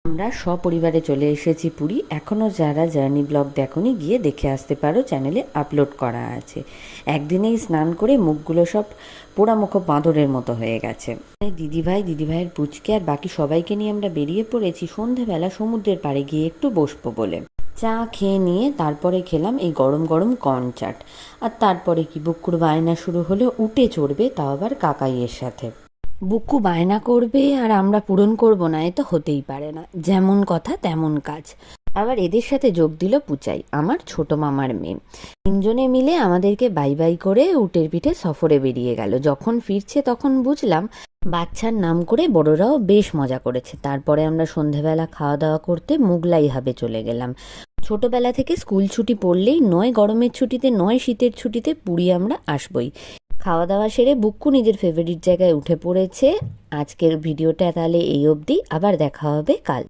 আমরা সপরিবারে চলে এসেছি পুরী। এখনও যারা জার্নি ব্লগ দেখোনি গিয়ে দেখে আসতে পারো, চ্যানেলে আপলোড করা আছে। একদিনেই স্নান করে মুখগুলো সব পোড়ামুখ বাঁদরের মতো হয়ে গেছে। দিদিভাইয়ের পুচকে আর বাকি সবাইকে নিয়ে আমরা বেরিয়ে পড়েছি সন্ধেবেলা সমুদ্রের পাড়ে গিয়ে একটু বসবো বলে। চা খেয়ে নিয়ে তারপরে খেলাম এই গরম গরম কর্ন চাট। আর তারপরে কি বুকুর বায়না শুরু হলো উঠে চড়বে, তাও আবার কাকাইয়ের সাথে। বুকু বায়না করবে আর আমরা পূরণ করব না, এ তো হতেই পারে না। যেমন কথা তেমন কাজ। আবার এদের সাথে যোগ দিল পুচাই, আমার ছোট মামার মেয়ে। তিনজনে মিলে আমাদেরকে বাই বাই করে উটের পিঠে সফরে বেরিয়ে গেল। যখন ফিরছে তখন বুঝলাম বাচ্চার নাম করে বড়রাও বেশ মজা করেছে। তারপরে আমরা সন্ধেবেলা খাওয়া দাওয়া করতে মুগলাই হাবে চলে গেলাম। ছোটবেলা থেকে স্কুল ছুটি পড়লেই নয় গরমের ছুটিতে নয় শীতের ছুটিতে পুরী আমরা আসবই। খাওয়া দাওয়া সেরে বুক্কু নিজের ফেভারিট জায়গায় উঠে পড়েছে। আজকের ভিডিওটা তাহলে এই অবধি, আবার দেখা হবে কাল।